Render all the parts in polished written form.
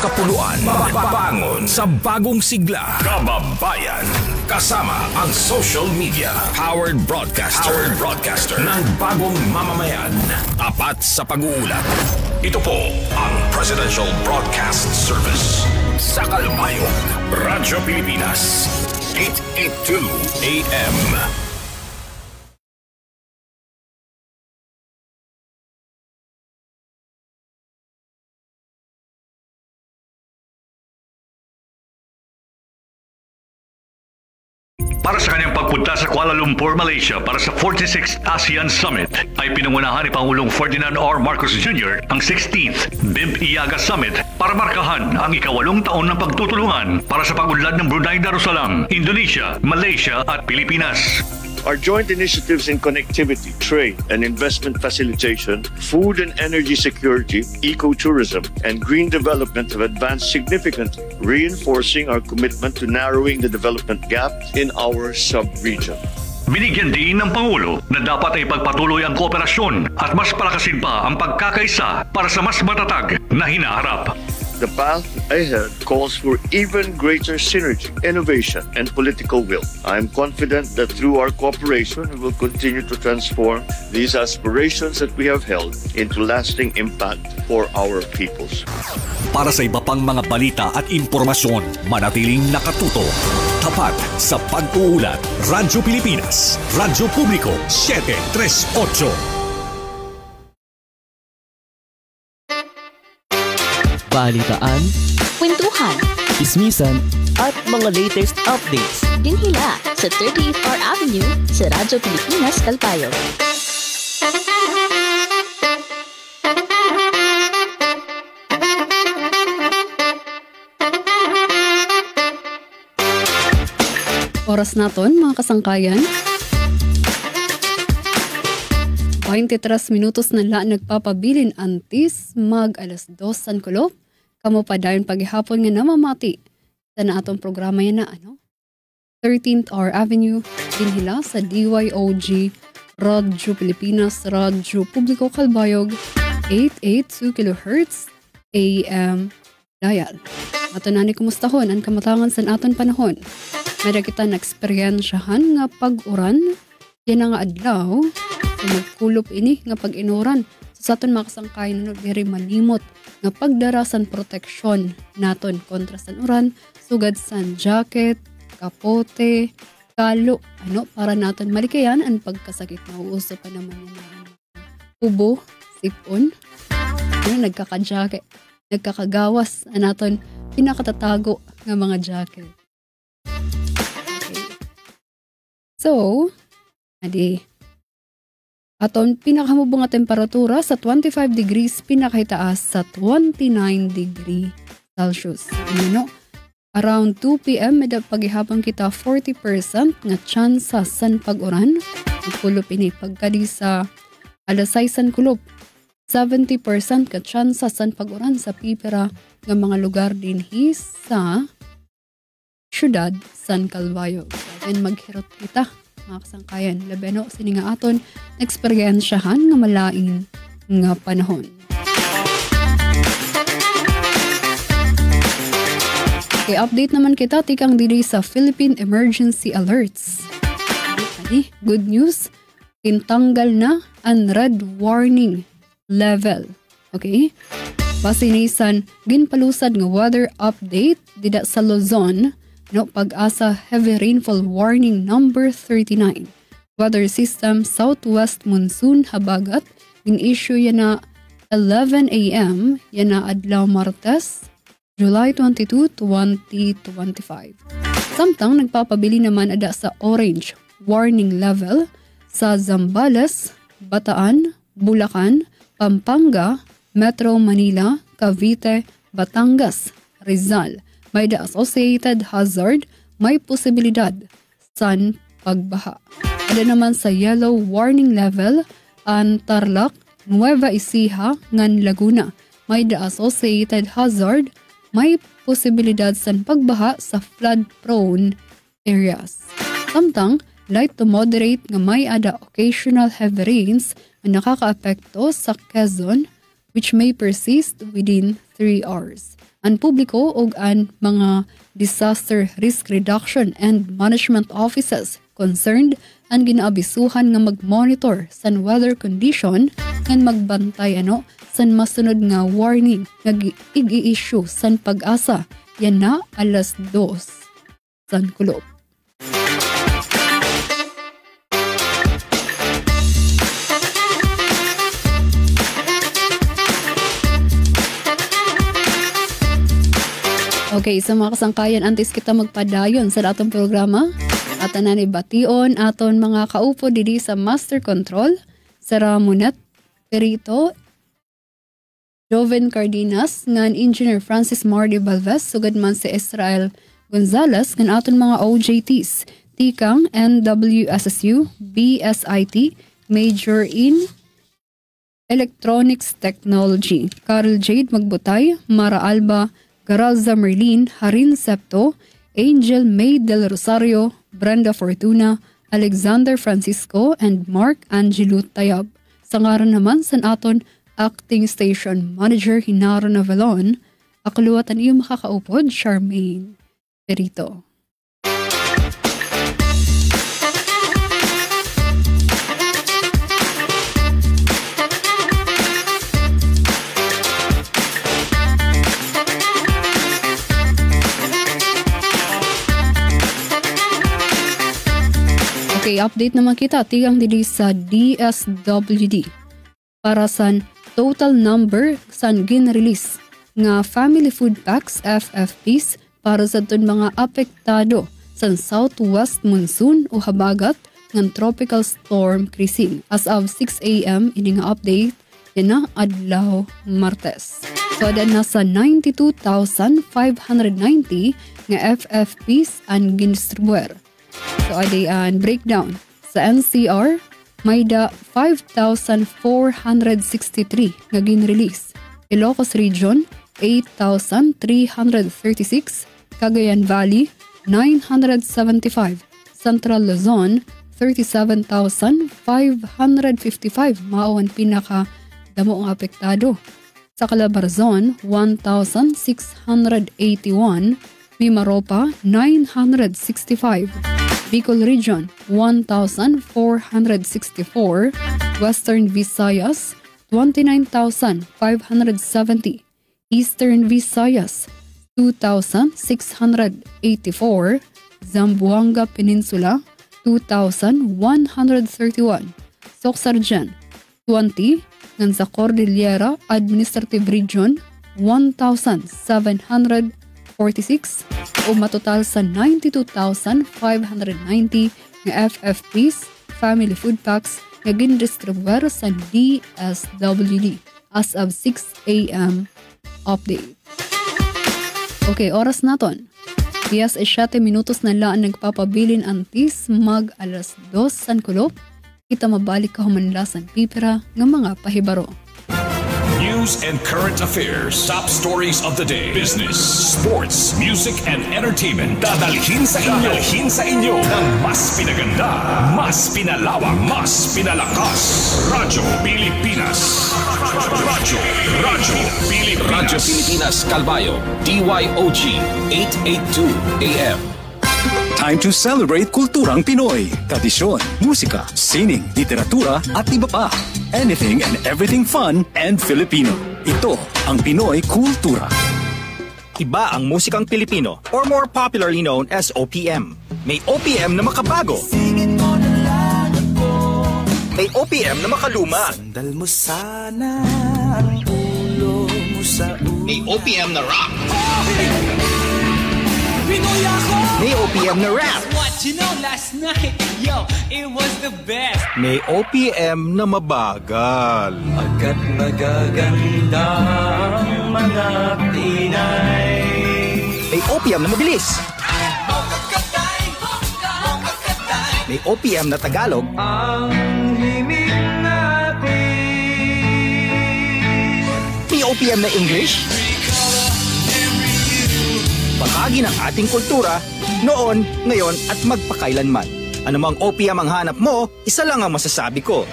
kapuluan. Bangon sa bagong sigla. Kababayan. Kasama ang social media. Powered broadcaster ng bagong mamamayan. Tapat sa pag-uulat. Ito po ang Presidential Broadcast Service. Sa Kalbayog, Radyo Pilipinas, 882 AM. Para sa kanyang pagpunta sa Kuala Lumpur, Malaysia para sa 46th ASEAN Summit ay pinangunahan ni Pangulong Ferdinand R. Marcos Jr. ang 16th BIMP Iaga Summit para markahan ang ika-8 taon ng pagtutulungan para sa pag-unlad ng Brunei Darussalam, Indonesia, Malaysia at Pilipinas. Our joint initiatives in connectivity, trade and investment facilitation, food and energy security, ecotourism, and green development have advanced significantly, reinforcing our commitment to narrowing the development gap in our sub-region. Binigyan din ng Pangulo na dapat ay pagpatuloy ang kooperasyon at mas palakasin pa ang pagkakaisa para sa mas matatag na hinaharap. The path ahead calls for even greater synergy, innovation, and political will. I am confident that through our cooperation, we will continue to transform these aspirations that we have held into lasting impact for our peoples. Para sa iba pang mga balita at impormasyon, manatiling nakatuto. Tapat sa pag-uulat. Radyo Pilipinas, Radyo Publiko, 738. Balitaan, kwentuhan, ismisan, at mga latest updates. Dinhila sa 38th R Avenue sa Radyo Pilipinas, Kalbayog. Oras naton, mga kasangkayan. 23 minutos na la nagpapabilin antis mag alas 2 san kulop. Kamo pa dayon paghihapon nga namamati sa naatong programa yan na 13th R Avenue dinhila sa DYOG Radyo Pilipinas, Radyo Publiko Kalbayog, 882 kHz AM dial. Ato na ni kumustahon ang kamatangan sa aton panahon. Meda kita na-eksperyensyahan nga pag-uran yan nga adlaw magkulop ini nga pag-inuran sa aton makasangkayan no diri malimot nga pagdarasan proteksyon naton kontra sa uran sugad san jacket, kapote, kalo para naton malikayan ang pagkasakit na uso pa naman na ubo, sipon nagkaka-jacket, nagkakagawas naton pinakatatago nga mga jacket. Okay. So, adi aton pinakamubong nga temperatura sa 25 degrees pinakahitaas sa 29 degree Celsius. Around 2 p.m. medab paghihapon kita 40% nga chance sa san pag-uran. Kulop ini pagkadi sa alas 6 san kulop. 70% ka chance sa san pag-uran sa pipera nga mga lugar dinhi sa syudad San Calvayo. Then maghirot kita mga kasangkayan. Labeno, sini nga aton eksperyensyahan nga malain nga panahon. Okay, update naman kita tikang diri sa Philippine Emergency Alerts. Good news, tintanggal na ang red warning level. Okay? Basinisan, ginpalusad nga weather update dida sa Luzon, pag-asa heavy rainfall warning number 39. Weather system southwest monsoon habagat in-issue yan na 11 a.m. yan na adlaw Martes, July 22, 2025. Samtang nagpapabili naman ada sa orange warning level sa Zambales, Bataan, Bulacan, Pampanga, Metro Manila, Cavite, Batangas, Rizal. May the associated hazard, may posibilidad san pagbaha. Ada naman sa yellow warning level ang Tarlac, Nueva Ecija, ngan Laguna. May the associated hazard, may posibilidad san pagbaha sa flood-prone areas. Samtang, light to moderate nga may ada occasional heavy rains na nakakaapekto sa Quezon which may persist within 3 hours. Ang publiko ug ang mga disaster risk reduction and management offices concerned ang ginaabisuhan nga mag-monitor san weather condition and magbantay san masunod nga warning nga i-issue san Pag-asa. Yan na alas 2 san kulop. Okay, sa mga kasangkayan, antes kita magpadayon sa atong programa. At ni bation aton mga kaupo didi sa Master Control, sa Ramonet Perito, Joven Cardenas, ngan Engineer Francis Mardi Balvez, sugad man si Israel Gonzalez, ngan aton mga OJTs, Tikang, NWSSU, BSIT, Major in Electronics Technology, Carl Jade Magbutay, Mara Alba, Garalza Merlin, Harin Septo, Angel May Del Rosario, Brenda Fortuna, Alexander Francisco, and Mark Angelo Tayab. Sa ngaran naman sa aton Acting Station Manager Hinaro Navalon, akuluwatan iyo makakaupod, Charmaine Perito. Okay, update naman kita tigang dili sa DSWD para sa total number sa gin-release nga family food packs FFPs para sa tun mga apektado sa southwest monsoon o habagat ng tropical storm Krising. As of 6 a.m. ini nga update yan na adlaw Martes. So adan nasa 92,590 nga FFPs ang gindistribuer. So aday breakdown sa NCR may da 5,463 nga gin-release. Ilocos Region 8,336, Cagayan Valley 975, Central Luzon 37,555 mao ang pinaka damo ang apektado. Sa Calabarzon 1,681, Mimaropa 965, Bicol Region 1,464, Western Visayas 29,570, Eastern Visayas 2,684, Zamboanga Peninsula 2,131, Soxargen 20, ngan sa Cordillera Administrative Region 1,746 o matotal sa 92,590 nga FFPs, family food packs na gindistribuer sa DSWD as of 6 a.m. update. Okay, oras naton. 7 minutos na laan nagpapabilin antis mag alas 2 san kulop. Kita mabalik ka humanlasan pipera ng mga pahibaro. News and current affairs, top stories of the day, business, sports, music, and entertainment. Dadalhin sa inyo ng mas pinaganda, mas pinalawak, mas pinalakas. Radyo Pilipinas. Radyo Pilipinas Calbayo, DYOG 882 AM. Time to celebrate kulturang Pinoy. Tradisyon, musika, sining, literatura at iba pa. Anything and everything fun and Filipino. Ito ang Pinoy Kultura. Iba ang musikang Pilipino or more popularly known as OPM. May OPM na makabago. May OPM na makaluma. Sandal mo sana ang ulo mo sa ulo. May OPM na rock. May OPM na rap. What you know last night, yo, it was the best. May OPM na mabagal. Agad magaganda ang mga Pinay. May OPM na mabilis. May OPM na Tagalog. Ang himig natin. May OPM na English. Bahagi ng ating kultura, noon, ngayon at magpakailanman. Anumang OPM ang hanap mo, isa lang ang masasabi ko.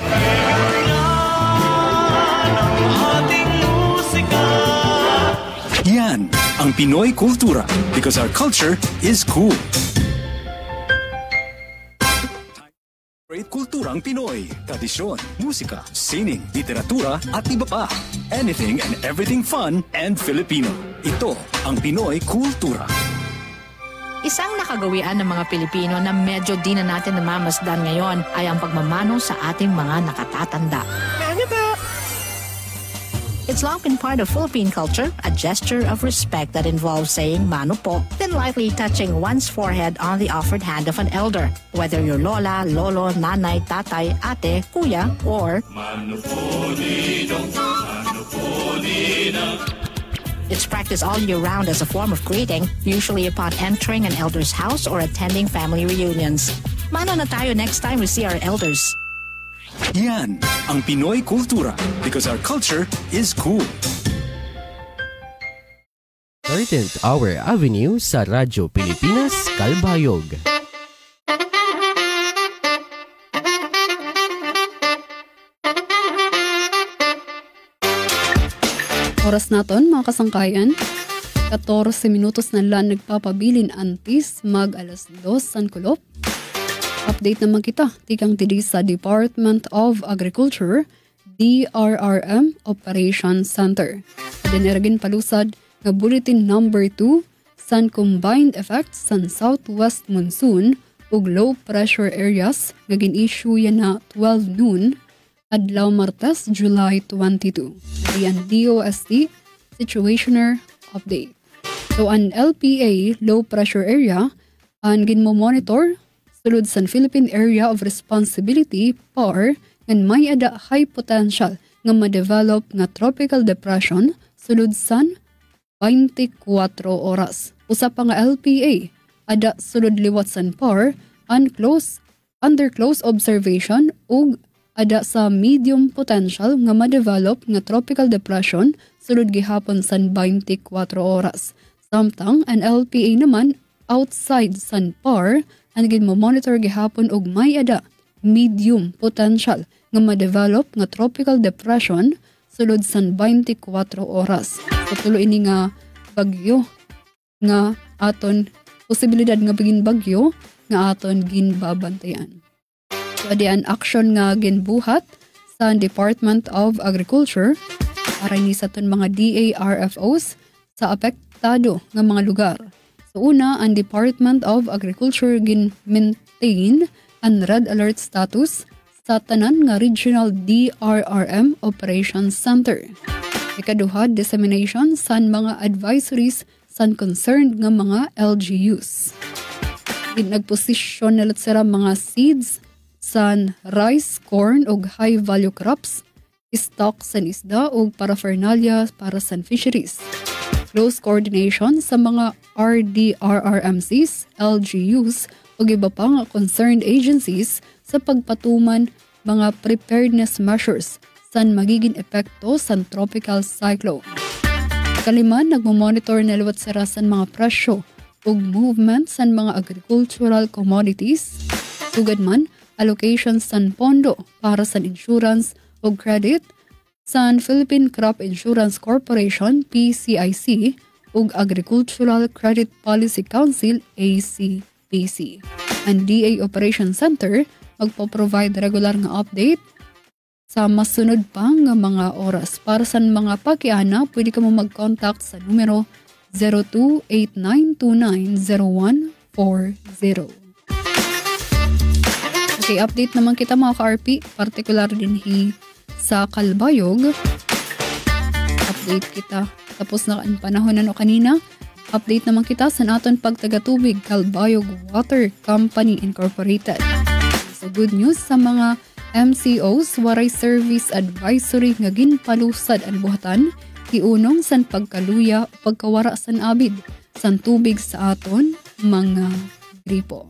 Yan. ang Pinoy Kultura because our culture is cool. Kulturang Pinoy, tradisyon, musika, sining, literatura at iba pa. Anything and everything fun and Filipino. Ito ang Pinoy Kultura. Isang nakagawian ng mga Pilipino na medyo di na natin namamasdan ngayon ay ang pagmamano sa ating mga nakatatanda. It's long been part of Philippine culture, a gesture of respect that involves saying mano po, then lightly touching one's forehead on the offered hand of an elder, whether you're lola, lolo, nanay, tatay, ate, kuya, or mano po ninong, mano po ninang. It's practiced all year round as a form of greeting, usually upon entering an elder's house or attending family reunions. Mano na tayo next time we see our elders. Yan ang Pinoy Kultura because our culture is cool. 13th Hour Avenue sa Radyo Pilipinas, Kalbayog. Oras naton mga kasangkayan, 14 minutos na lang nagpapabilin antis mag alas 2 San Kulop. Update naman kita, tikang tidi sa Department of Agriculture, DRRM Operations Center. Dinergin palusad nga Bulletin Number 2 san combined effects san southwest monsoon ug low pressure areas nga gin-issue yan na 12 noon adlaw Martes, July 22. Diyan DOST Situationer Update. So an LPA low pressure area ang gin-monitor sulod sa Philippine Area of Responsibility PAR ngan may ada high potential nga ma-develop nga tropical depression sulod san 24 oras. Usa pa nga LPA ada sulod liwat san PAR under close observation ug ada sa medium potential nga ma-develop nga tropical depression sulod gihapon san 24 oras. Samtang an LPA naman outside san PAR ang gin-monitor gihapon og may ada medium potential nga ma-develop nga tropical depression sulod san 24 oras. So tuloy ini nga bagyo nga aton posibilidad nga pagin bagyo nga aton ginbabantayan. So diyan action nga ginbuhat sa Department of Agriculture para ni sa ton mga DARFOs sa apektado nga mga lugar. So una, ang Department of Agriculture gin-maintain ang red alert status sa tanan nga regional DRRM Operations Center. Ikaduha, dissemination san mga advisories san concerned nga mga LGUs. Nagposisyon nalat sila mga seeds san rice, corn ug high value crops, stock san isda ug paraphernalia para san fisheries. Close coordination sa mga RDRRMCs, LGUs o iba pa nga concerned agencies sa pagpatuman mga preparedness measures san magiging epekto sa tropical cyclone. Kalima, nagmamonitor na liwat sira san mga presyo ug movement san mga agricultural commodities. Sugad man, allocation san pondo para san insurance ug credit san Philippine Crop Insurance Corporation, PCIC, ug Agricultural Credit Policy Council, ACPC. Ang DA Operations Center magpo-provide regular nga update sa masunod pa nga mga oras. Para sa mga pakiana, pwede ka mo mag-contact sa numero 0289290140. Okay, update naman kita mga ka-RP, particular din sa Kalbayog. Update kita. Tapos na ang panahon na kanina. Update naman kita sa naton pagtagatubig Kalbayog Water Company Incorporated. So good news sa mga MCOs, waray service advisory nga ginpalusad ang buhatan, iunong san pagkaluya o pagkawara san abid, san tubig sa aton mga gripo.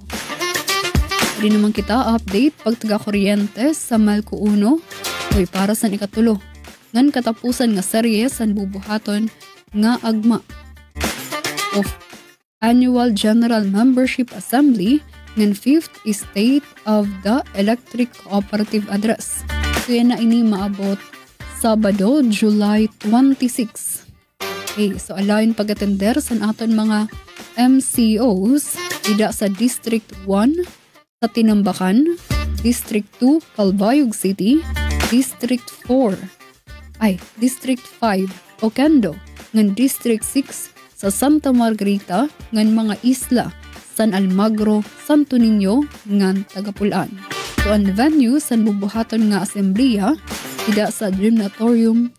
Pwede naman kita update pagtaga-kuryente sa Malco 1 Uy, para sa ikatulo, ngan katapusan nga serye san bubuhaton nga agma of Annual General Membership Assembly ng 5th State of the Electric Cooperative Address. Kaya na ini maabot Sabado, July 26. Okay, so alayon pag-atender sa aton mga MCOs ida sa District 1 sa Tinambakan, District 2 Calbayog City, District 5 Oquendo, ngan District 6 sa Santa Margarita, ngan mga isla San Almagro, Santo Niño, ngan Tagapulan. So ang venue sa bubuhaton nga asembleya ida sa gymnatorium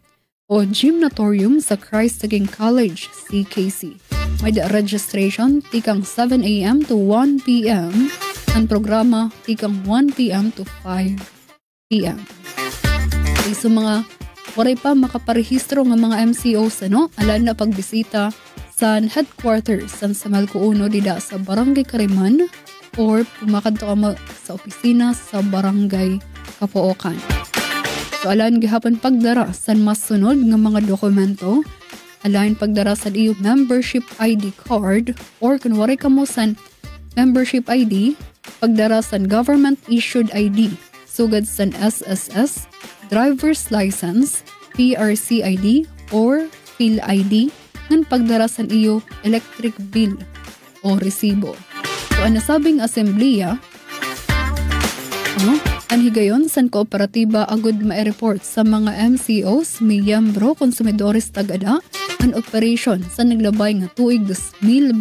sa Christ the King College, CKC. May registration tikang 7 a.m. to 1 p.m. Ang programa tikang 1 p.m. to 5 p.m. Okay, so mga waray pa makaparehistro ng mga MCOs alam na pagbisita sa headquarters sa Samalco 1 dida sa Barangay Kariman or pumakadto ka sa opisina sa Barangay Kapookan. So alam gihapon pagdara sa mas sunod ng mga dokumento, alam pagdara sa iyo membership ID card or kunwari ka mo sa membership ID, pagdara sa government issued ID, sugad sa SSS, driver's license, PRC ID or PhilID ID, ngan pagdara sa iyo electric bill o resibo. So nasabing asembleya, anhigayon san kooperatiba agud ma-report sa mga MCOs, miyembro, konsumidores tagada, ang operation sa naglabay nga tuig 2024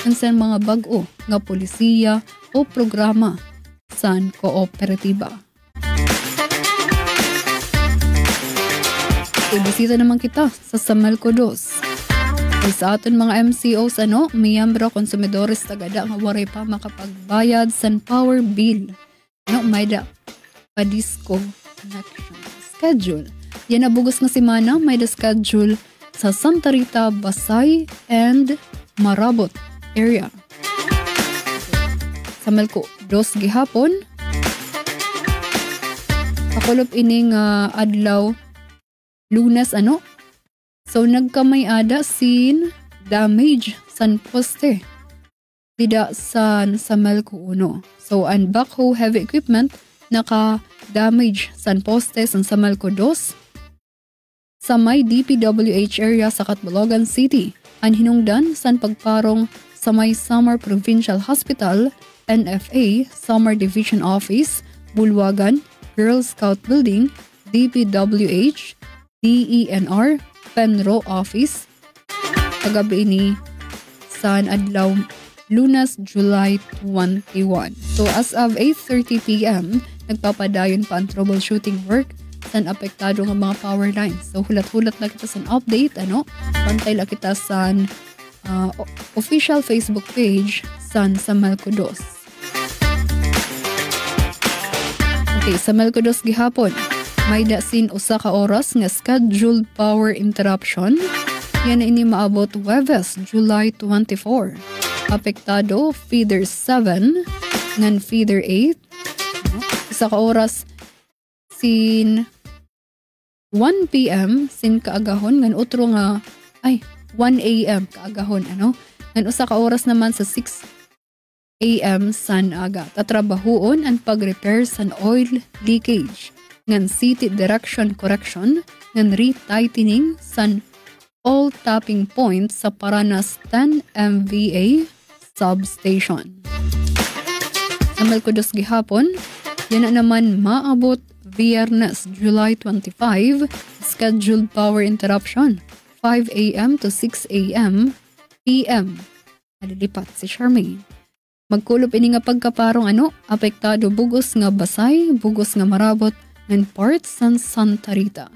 ang sa mga bag-o nga polisiya o programa san kooperatiba. Ibisita naman kita sa Samalco 2. Ay sa aton mga MCOs miyembro, konsumidores tagada nga waray pa makapagbayad sa power bill. May da pa-disco connection schedule. Yan na bugos nga semana, may da schedule sa Santa Rita, Basay, and Marabot area. Sa Samalco 2 gihapon, pakulop ining adlaw Lunes So nagkamay ada sin damage san poste dida sa Samalco 1. So ang backhoe heavy equipment naka-damage san poste sa Samalco 2 sa may DPWH area sa Catbalogan City. Ang hinungdan san pagparong sa may Samar Provincial Hospital, NFA, Samar Division Office, Bulwagan, Girl Scout Building, DPWH, DENR, Penro Office, kagabi ni san adlaw Lunes, July 21. So as of 8:30 p.m., nagpapadayon pa ang troubleshooting work san apektado ng mga power lines. So hulat-hulat na kita sa update, bantay lang kita sa official Facebook page san Samalco 2. Okay, Samalco 2 gihapon. May dasin usa ka oras nga scheduled power interruption. Yan ini maabot Huwebes, July 24. Apektado feeder 7 ngan feeder 8. Isa ka oras sin 1 p.m. sin kaagahon ngan utro nga 1 a.m. kaagahon ngan usa ka oras naman sa 6 a.m. san aga. Tatrabahoon ang pag-repair san oil leakage ngan city direction correction ngan retightening san all tapping points sa Paranas 10 MVA substation. Sa Samalco 2 gihapon, yan na naman maabot Biyernes, July 25, scheduled power interruption, 5 a.m. to 6 a.m. p.m. Alilipat si Charmaine. Magkulop ini nga pagkaparong apektado bugos nga Basay, bugos nga Marabot, and parts san Santa Rita.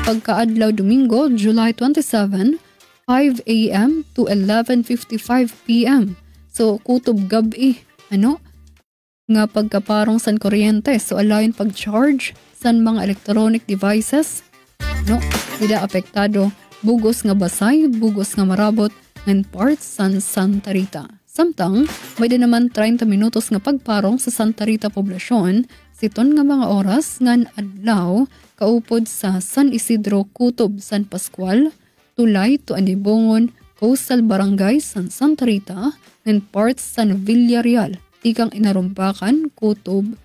Pagkaadlaw Domingo, July 27, 5 a.m. to 11:55 p.m. So, kutob gabi, nga pagkaparong san kuryente. So, alayin pag-charge san mga electronic devices, Dida apektado bugos nga Basay, bugos nga Marabot, and parts san Santa Rita. Samtang, may din naman 30 minutos nga pagparong sa Santa Rita poblasyon, siton nga mga oras ngan adlaw kaupod sa San Isidro, Kutob, San Pascual, Tulay to Anibongon, Coastal Barangay, San Santa Rita, and parts San Villarreal, tikang Inarumbakan, Kutob,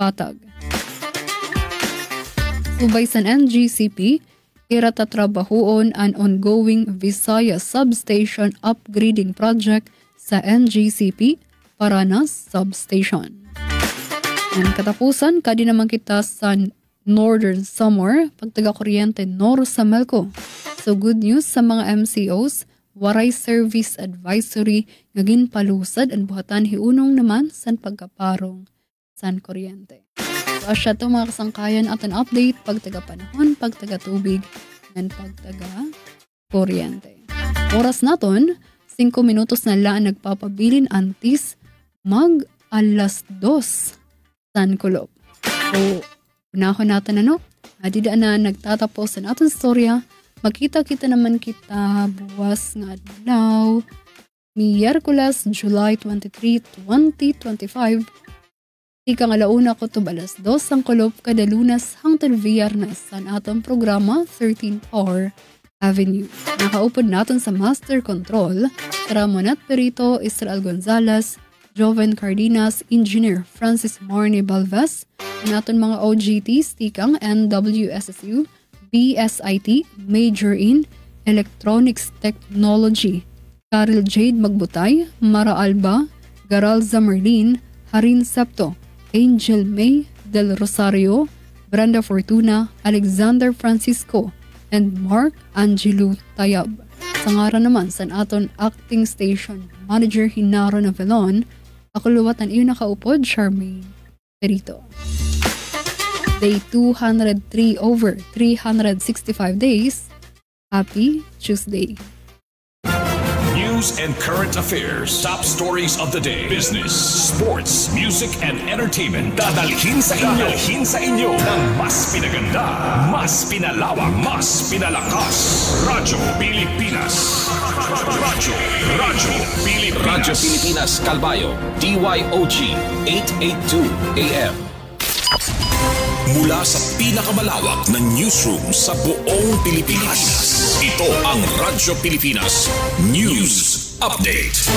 Patag. Subay San NGCP, ira tatrabahuon an ongoing Visayas Substation Upgrading Project sa NGCP Paranas Substation. And katapusan, kadi naman kita sa Northern Samar, pagtaga-kuryente Nor sa Melco. So good news sa mga MCOs, waray service advisory ngagin palusad ang buhatan hiunong naman san pagkaparong san kuryente. So asya to mga kasangkayan at an update pagtaga-panahon, pagtaga-tubig, and pagtaga-kuryente. Oras naton, 5 minutos na lang nagpapabilin antis mag alas 2 san kulop. So, unahon natin adida na nagtatapos sa natin storya, makita-kita naman kita buwas nga adlaw, Miyerkules, July 23, 2025. Ika nga launa ko to balas 2 ang kulop kada Lunes hangtod Viernes sa atong programa 13th Hour Avenue. Nakaupod natin sa Master Control, Ramonat Perito, Israel Gonzalez, Joven Cardenas, Engineer Francis Marnie Balvez, naton mga OGTs, tikang NWSSU, BSIT, Major in Electronics Technology, Carol Jade Magbutay, Mara Alba, Garal Zamerlin, Harin Septo, Angel May Del Rosario, Brenda Fortuna, Alexander Francisco, and Mark Angelo Tayab. Sa ngaran naman sa aton acting station manager Hinaro Navelon, ako luwatan iyo nakaupod, Charmaine Perito. Day 203 over 365 days. Happy Tuesday. News and current affairs. Top stories of the day. Business, sports, music, and entertainment. Dadalhin sa inyo ng mas pinaganda, mas pinalawak, mas pinalakas. Radyo Pilipinas. Radyo Pilipinas. Radyo Pilipinas, Calbayo. DYOG 882 AM. Mula sa pinakamalawak na newsroom sa buong Pilipinas. Ito ang Radyo Pilipinas News Update.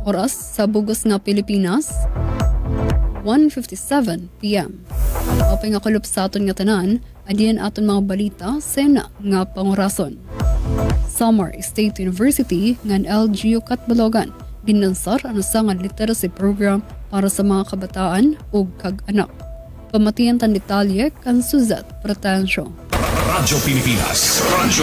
Oras sa bugos nga Pilipinas, 1:57 PM. Openg nga kulop sa aton nga tanan, adiyan aton mga balita, sena nga pangurason. Samar State University ngan LGU Catbalogan, ginansar ang nga literacy program para sa mga kabataan ug kag-anak. Pamatiyan tan detalye kan Suzette Pretensio. Radyo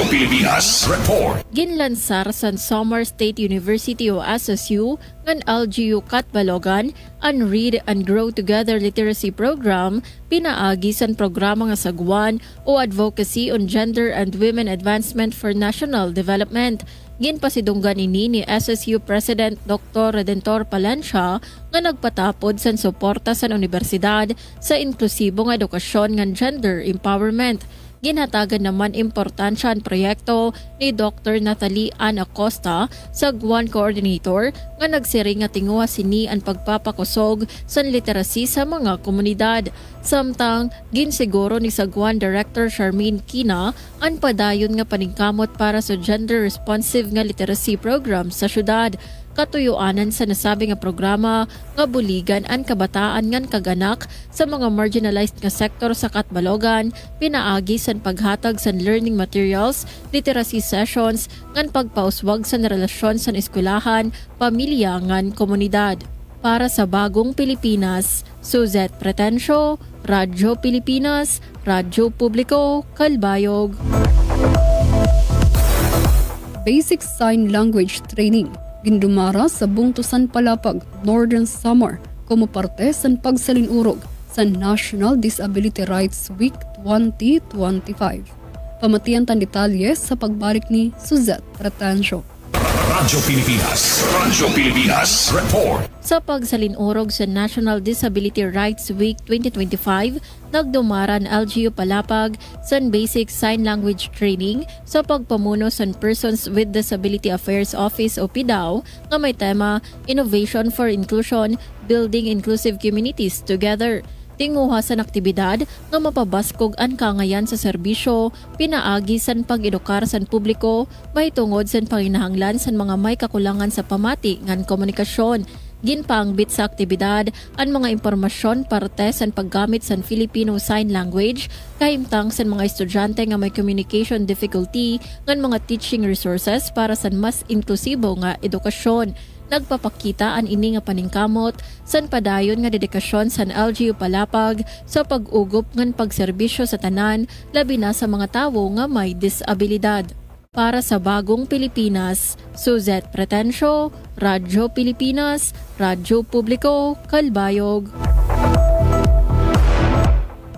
Pilipinas Report. Ginlansar sa Samar State University o SSU ng LGU Catbalogan ang Read and Grow Together Literacy Program, pinaagi sa programa nga sagwan o Advocacy on Gender and Women Advancement for National Development. Ginpasidunggan ni SSU President Dr. Redentor Palencia nga nagpatapod sa suporta sa universidad sa inklusibong edukasyon ng gender empowerment. Ginhatagan naman importansya ang proyekto ni Dr. Natalie Ann Acosta sa Guan Coordinator nga nagsiring nga tinguha sini ang pagpapakusog sa literacy sa mga komunidad. Samtang ginsiguro ni Sagwan Director Charmaine Kina ang padayon nga paningkamot para sa gender responsive nga literacy program sa syudad. Katuyuanan sa nasabi nga programa nga buligan ang kabataan ngan kaganak sa mga marginalized nga sektor sa Catbalogan, pinaagi sa paghatag sa learning materials, literacy sessions, ngan pagpauswag sa relasyon sa eskwelahan, pamilya ngan komunidad. Para sa Bagong Pilipinas, Suzette Pretensio, Radyo Pilipinas, Radyo Publiko, Calbayog. Basic Sign Language Training gindumara sa Bungtusan Palapag, Northern Samar, como parte sa pagsalinurog sa National Disability Rights Week 2025. Pamatiyan tan detalye sa pagbalik ni Suzette Pretensio. Radyo Pilipinas Report. Sa pagsalinurog sa National Disability Rights Week 2025, nagdumaran LGU Palapag sa Basic Sign Language Training sa pagpamuno sa Persons with Disability Affairs Office o PIDAO nga may tema Innovation for Inclusion, Building Inclusive Communities Together. Tinguha sa aktibidad nga mapabaskog ang kangayan sa serbisyo, pinaagi san pag-edukar san publiko, mahitungod san panginahanglan san mga may kakulangan sa pamati ngan komunikasyon. Ginpangbit sa aktibidad ang mga impormasyon parte sa paggamit sa Filipino Sign Language kahimtang sa mga estudyante nga may communication difficulty ngan mga teaching resources para sa mas inklusibo nga edukasyon. Nagpapakita ang ini nga paningkamot san padayon nga dedikasyon san LGU Palapag sa pag-ugop ngan pagserbisyo sa tanan labi na sa mga tawo nga may disabilidad. Para sa Bagong Pilipinas, Suzette Pretencio, Radyo Pilipinas, Radyo Publiko, Kalbayog.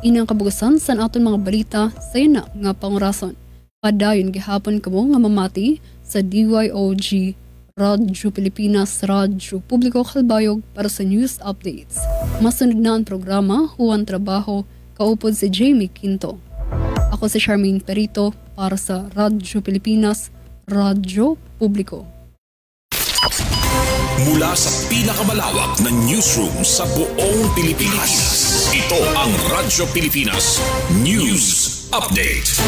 Inang kabugasan sa aton mga balita sa na nga pangurason. Padayon gihapon kamo nga mamati sa DYOG, Radyo Pilipinas, Radyo Publiko, Kalbayog para sa news updates. Masunod na ang programa, Huwag Trabaho, kaupod si Jamie Quinto. Ako si Charmaine Perito para sa Radyo Pilipinas, Radyo Publiko. Mula sa pinakamalawak na newsroom sa buong Pilipinas, ito ang Radyo Pilipinas News Update.